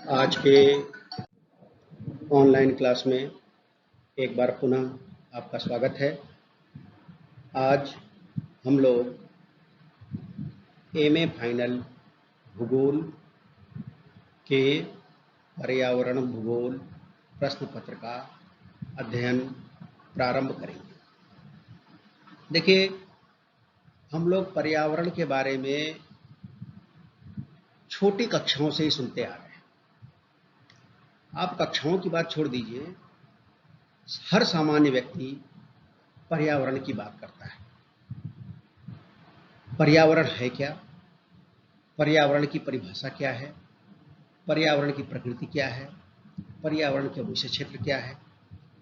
आज के online class में एक बार पुनः आपका स्वागत है। आज हम लोग एमए फाइनल भूगोल के पर्यावरण भूगोल प्रश्न पत्र का अध्ययन प्रारंभ करेंगे। देखिए, हम लोग पर्यावरण के बारे में छोटी कक्षाओं से ही सुनते आ रहे हैं। आप कक्षाओं की बात छोड़ दीजिए, हर सामान्य व्यक्ति पर्यावरण की बात करता है। पर्यावरण है क्या? पर्यावरण की परिभाषा क्या है? पर्यावरण की प्रकृति क्या है? पर्यावरण के विषय क्षेत्र क्या है?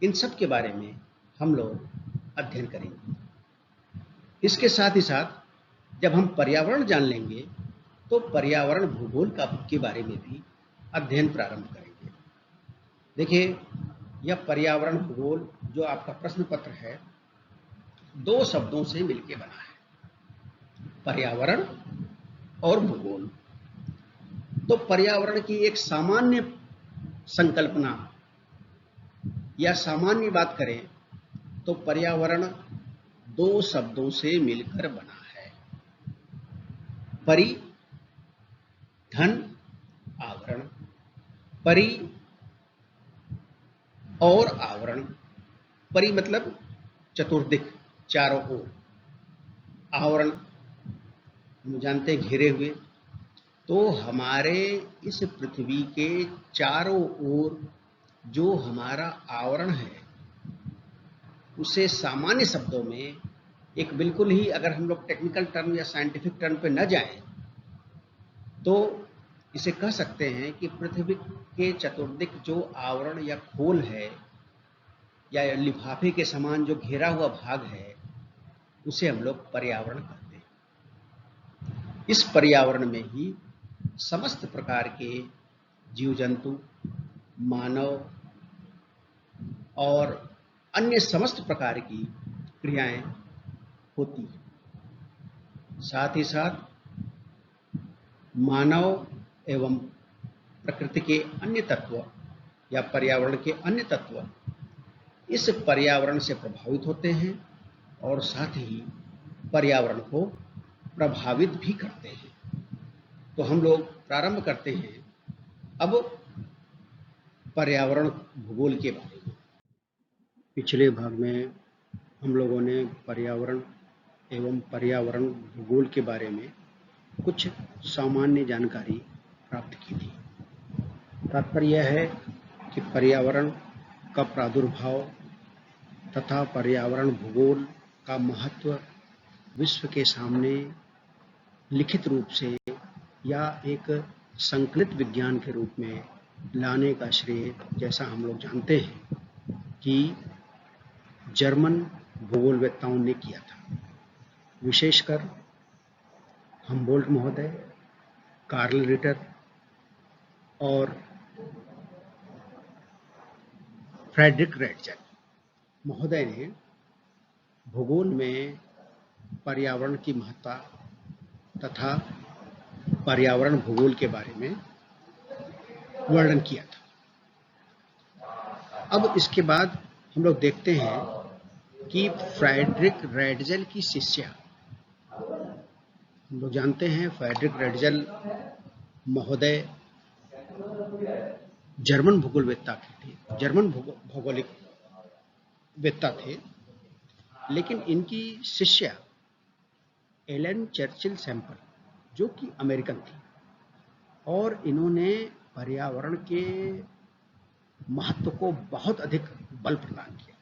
इन सब के बारे में हम लोग अध्ययन करेंगे। इसके साथ ही साथ जब हम पर्यावरण जान लेंगे तो पर्यावरण भूगोल के बारे में भी अध्ययन प्रारंभ करेंगे। देखिए, यह पर्यावरण भूगोल जो आपका प्रश्न पत्र है, दो शब्दों से मिलकर बना है, पर्यावरण और भूगोल। तो पर्यावरण की एक सामान्य संकल्पना या सामान्य बात करें तो पर्यावरण दो शब्दों से मिलकर बना है, परि धन आवरण। परि और आवरण। परि मतलब चतुर्दिक, चारों ओर। आवरण हम जानते हैं घेरे हुए। तो हमारे इस पृथ्वी के चारों ओर जो हमारा आवरण है, उसे सामान्य शब्दों में एक बिल्कुल ही, अगर हम लोग टेक्निकल टर्म या साइंटिफिक टर्म पे न जाएं, तो इसे कह सकते हैं कि पृथ्वी के चतुर्दिक जो आवरण या खोल है या लिफाफे के समान जो घेरा हुआ भाग है, उसे हम लोग पर्यावरण कहते हैं। इस पर्यावरण में ही समस्त प्रकार के जीव जंतु, मानव और अन्य समस्त प्रकार की क्रियाएं होती हैं। साथ ही साथ मानव एवं प्रकृति के अन्य तत्व या पर्यावरण के अन्य तत्व इस पर्यावरण से प्रभावित होते हैं और साथ ही पर्यावरण को प्रभावित भी करते हैं। तो हम लोग प्रारंभ करते हैं अब पर्यावरण भूगोल के बारे में। पिछले भाग में हम लोगों ने पर्यावरण एवं पर्यावरण भूगोल के बारे में कुछ सामान्य जानकारी प्राप्त की थी। तात्पर्य यह है कि पर्यावरण का प्रादुर्भाव तथा पर्यावरण भूगोल का महत्व विश्व के सामने लिखित रूप से या एक संकलित विज्ञान के रूप में लाने का श्रेय, जैसा हम लोग जानते हैं, कि जर्मन भूगोलवेत्ताओं ने किया था। विशेषकर हमबोल्ट महोदय, कार्ल रिटर और फ्रेडरिक रेटजल महोदय ने भूगोल में पर्यावरण की महत्ता तथा पर्यावरण भूगोल के बारे में वर्णन किया था। अब इसके बाद हम लोग देखते हैं कि फ्रेडरिक रेटजल की शिष्या, हम लोग जानते हैं फ्रेडरिक रेटजल महोदय जर्मन भूगोलवेत्ता थे, जर्मन भौगोलिक वेत्ता थे, लेकिन इनकी शिष्या एलन चर्चिल सैंपल, जो कि अमेरिकन थी, और इन्होंने पर्यावरण के महत्व को बहुत अधिक बल प्रदान किया।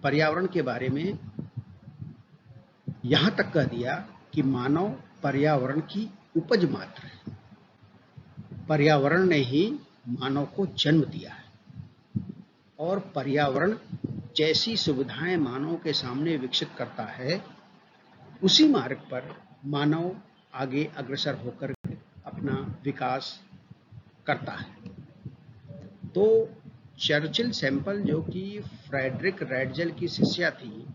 पर्यावरण के बारे में यहां तक कह दिया कि मानव पर्यावरण की उपज मात्र है। पर्यावरण ने ही मानव को जन्म दिया है और पर्यावरण जैसी सुविधाएं मानव के सामने विकसित करता है, उसी मार्ग पर मानव आगे अग्रसर होकर अपना विकास करता है। तो चर्चिल सैंपल, जो कि फ्रेडरिक रेटजल की शिष्या थी,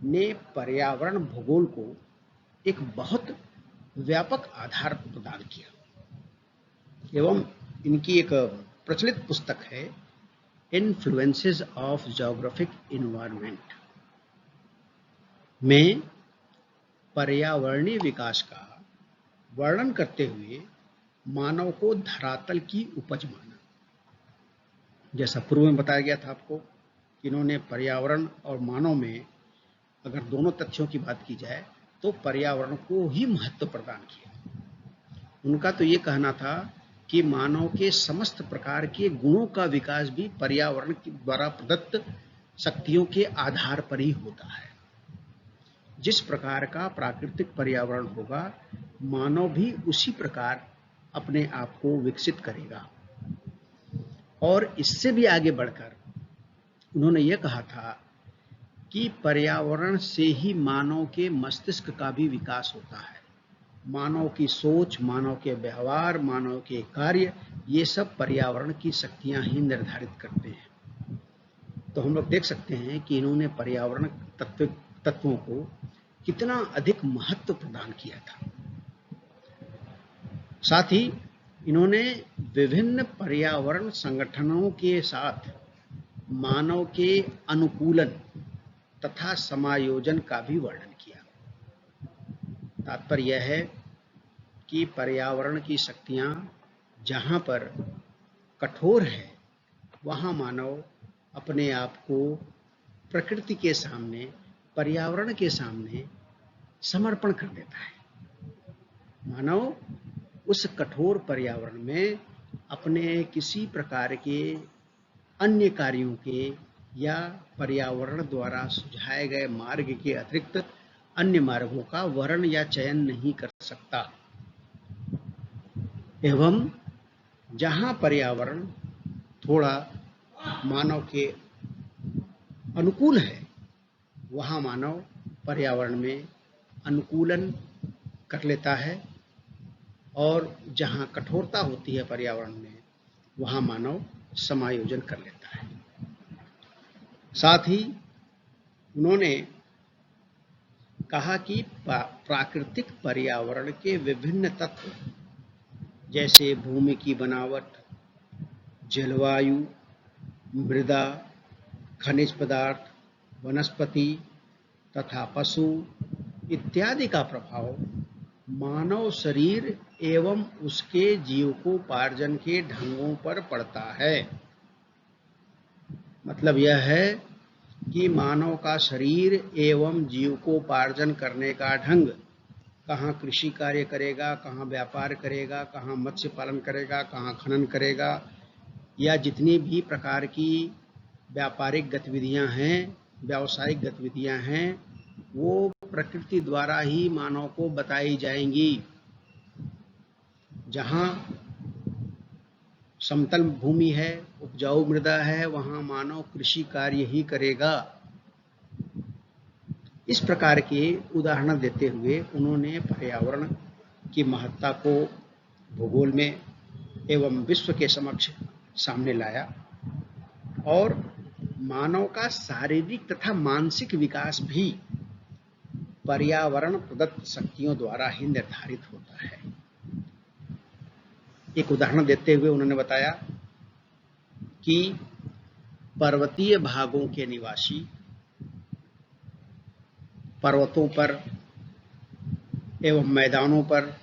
ने पर्यावरण भूगोल को एक बहुत व्यापक आधार प्रदान किया एवं इनकी एक प्रचलित पुस्तक है इन्फ्लुएंसेस ऑफ ज्योग्राफिक इन्वायरमेंट में पर्यावरणीय विकास का वर्णन करते हुए मानव को धरातल की उपज माना। जैसा पूर्व में बताया गया था आपको कि इन्होंने पर्यावरण और मानव में अगर दोनों तथ्यों की बात की जाए तो पर्यावरण को ही महत्व प्रदान किया। उनका तो ये कहना था कि मानव के समस्त प्रकार के गुणों का विकास भी पर्यावरण द्वारा प्रदत्त शक्तियों के आधार पर ही होता है। जिस प्रकार का प्राकृतिक पर्यावरण होगा, मानव भी उसी प्रकार अपने आप को विकसित करेगा। और इससे भी आगे बढ़कर उन्होंने यह कहा था कि पर्यावरण से ही मानव के मस्तिष्क का भी विकास होता है। मानव की सोच, मानव के व्यवहार, मानव के कार्य, ये सब पर्यावरण की शक्तियां ही निर्धारित करते हैं। तो हम लोग देख सकते हैं कि इन्होंने पर्यावरण तत्वों को कितना अधिक महत्व प्रदान किया था। साथ ही इन्होंने विभिन्न पर्यावरण संगठनों के साथ मानव के अनुकूलन तथा समायोजन का भी वर्णन किया। तात्पर्य यह है कि पर्यावरण की शक्तियां जहां पर कठोर है, वहां मानव अपने आप को प्रकृति के सामने, पर्यावरण के सामने समर्पण कर देता है। मानव उस कठोर पर्यावरण में अपने किसी प्रकार के अन्य कार्यों के या पर्यावरण द्वारा सुझाए गए मार्ग के अतिरिक्त अन्य मार्गों का वर्ण या चयन नहीं कर सकता। एवं जहां पर्यावरण थोड़ा मानव के अनुकूल है, वहां मानव पर्यावरण में अनुकूलन कर लेता है, और जहां कठोरता होती है पर्यावरण में, वहां मानव समायोजन कर लेता है। साथ ही उन्होंने कहा कि प्राकृतिक पर्यावरण के विभिन्न तत्व जैसे भूमि की बनावट, जलवायु, मृदा, खनिज पदार्थ, वनस्पति तथा पशु इत्यादि का प्रभाव मानव शरीर एवं उसके जीविकोपार्जन के ढंगों पर पड़ता है। मतलब यह है कि मानव का शरीर एवं जीविकोपार्जन करने का ढंग, कहाँ कृषि कार्य करेगा, कहाँ व्यापार करेगा, कहाँ मत्स्य पालन करेगा, कहाँ खनन करेगा, या जितनी भी प्रकार की व्यापारिक गतिविधियां हैं, व्यावसायिक गतिविधियां हैं, वो प्रकृति द्वारा ही मानव को बताई जाएंगी। जहाँ समतल भूमि है, उपजाऊ मृदा है, वहाँ मानव कृषि कार्य ही करेगा। इस प्रकार के उदाहरण देते हुए उन्होंने पर्यावरण की महत्ता को भूगोल में एवं विश्व के समक्ष सामने लाया, और मानव का शारीरिक तथा मानसिक विकास भी पर्यावरण प्रदत्त शक्तियों द्वारा ही निर्धारित होता है। एक उदाहरण देते हुए उन्होंने बताया कि पर्वतीय भागों के निवासी पर्वतों पर एवं मैदानों पर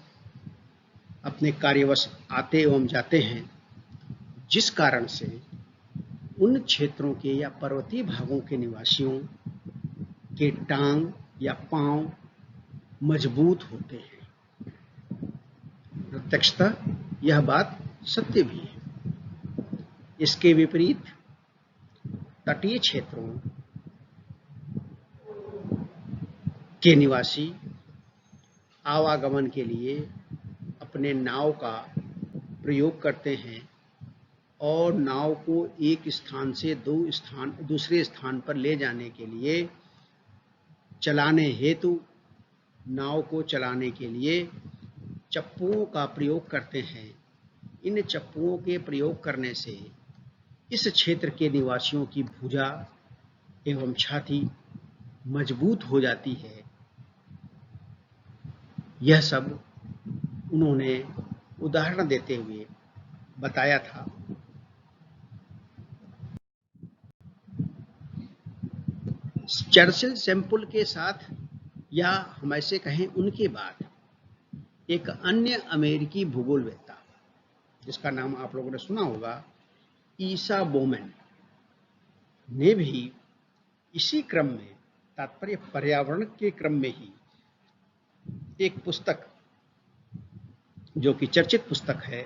अपने कार्यवश आते एवं जाते हैं, जिस कारण से उन क्षेत्रों के या पर्वतीय भागों के निवासियों के टांग या पांव मजबूत होते हैं। प्रत्यक्षतः यह बात सत्य भी है। इसके विपरीत तटीय क्षेत्रों के निवासी आवागमन के लिए अपने नाव का प्रयोग करते हैं, और नाव को एक स्थान से दूसरे स्थान पर ले जाने के लिए चलाने हेतु नाव को चलाने के लिए चप्पुओं का प्रयोग करते हैं। इन चप्पुओं के प्रयोग करने से इस क्षेत्र के निवासियों की भुजा एवं छाती मजबूत हो जाती है। यह सब उन्होंने उदाहरण देते हुए बताया था। चर्चिल सैंपल के साथ, या हम ऐसे कहें उनके बाद, एक अन्य अमेरिकी भूगोलवेत्ता जिसका नाम आप लोगों ने सुना होगा, ईसा बोमैन, ने भी इसी क्रम में, तात्पर्य पर्यावरण के क्रम में ही, एक पुस्तक जो कि चर्चित पुस्तक है,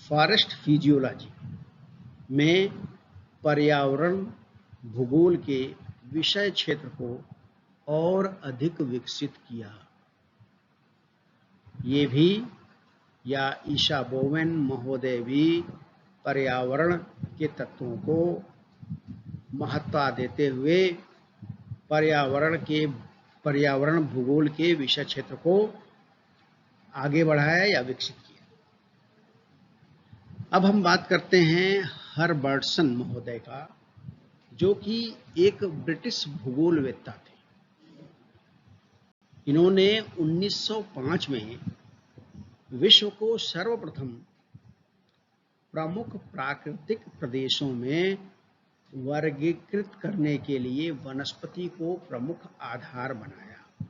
फॉरेस्ट फिजियोलॉजी, में पर्यावरण भूगोल के विषय क्षेत्र को और अधिक विकसित किया। ये भी, या ईसा बोवेन महोदय भी पर्यावरण के तत्वों को महत्ता देते हुए पर्यावरण भूगोल के विषय क्षेत्र को आगे बढ़ाया या विकसित किया। अब हम बात करते हैं हर्बर्टसन महोदय का, जो कि एक ब्रिटिश भूगोलवेत्ता थे। इन्होंने 1905 में विश्व को सर्वप्रथम प्रमुख प्राकृतिक प्रदेशों में वर्गीकृत करने के लिए वनस्पति को प्रमुख आधार बनाया।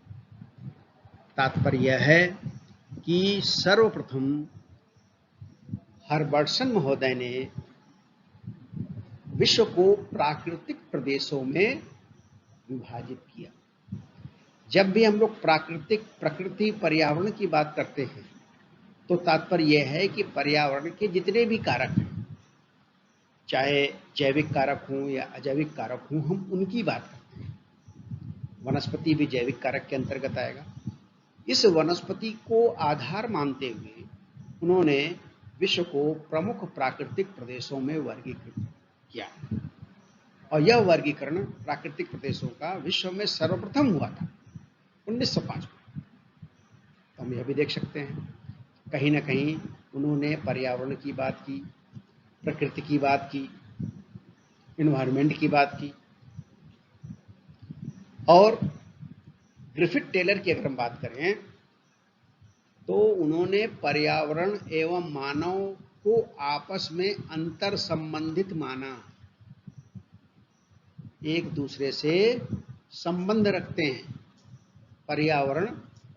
तात्पर्य यह है कि सर्वप्रथम हर्बर्टसन महोदय ने विश्व को प्राकृतिक प्रदेशों में विभाजित किया। जब भी हम लोग प्रकृति पर्यावरण की बात करते हैं तो तात्पर्य यह है कि पर्यावरण के जितने भी कारक हैं, चाहे जैविक कारक हों या अजैविक कारक हों, हम उनकी बात करते हैं। वनस्पति भी जैविक कारक के अंतर्गत आएगा। इस वनस्पति को आधार मानते हुए उन्होंने विश्व को प्रमुख प्राकृतिक प्रदेशों में वर्गीकृत किया, और यह वर्गीकरण प्राकृतिक प्रदेशों का विश्व में सर्वप्रथम हुआ था 1905 में। तो हम यह भी देख सकते हैं, कहीं ना कहीं उन्होंने पर्यावरण की बात की, प्रकृति की बात की, इन्वायरमेंट की बात की। और ग्रिफिथ टेलर की अगर हम बात करें तो उन्होंने पर्यावरण एवं मानव को आपस में अंतर संबंधित माना, एक दूसरे से संबंध रखते हैं पर्यावरण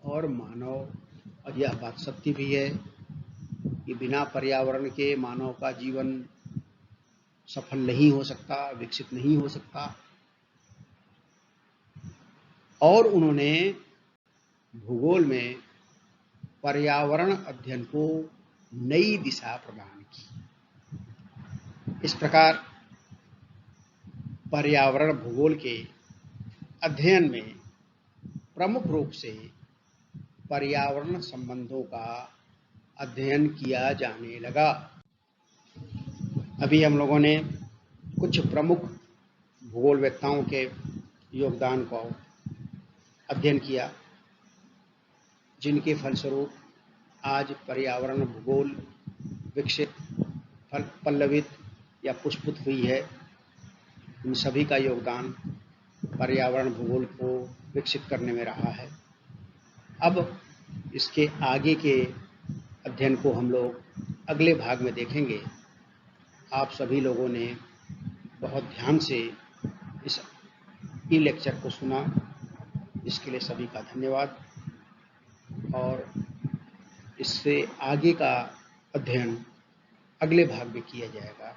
और मानव। और यह बात सत्य भी है कि बिना पर्यावरण के मानव का जीवन सफल नहीं हो सकता, विकसित नहीं हो सकता। और उन्होंने भूगोल में पर्यावरण अध्ययन को नई दिशा प्रदान की। इस प्रकार पर्यावरण भूगोल के अध्ययन में प्रमुख रूप से पर्यावरण संबंधों का अध्ययन किया जाने लगा। अभी हम लोगों ने कुछ प्रमुख भूगोलवेत्ताओं के योगदान को अध्ययन किया, जिनके फलस्वरूप आज पर्यावरण भूगोल विकसित, पल्लवित या पुष्पित हुई है। इन सभी का योगदान पर्यावरण भूगोल को विकसित करने में रहा है। अब इसके आगे के अध्ययन को हम लोग अगले भाग में देखेंगे। आप सभी लोगों ने बहुत ध्यान से इस ई लेक्चर को सुना, इसके लिए सभी का धन्यवाद। और इससे आगे का अध्ययन अगले भाग में किया जाएगा।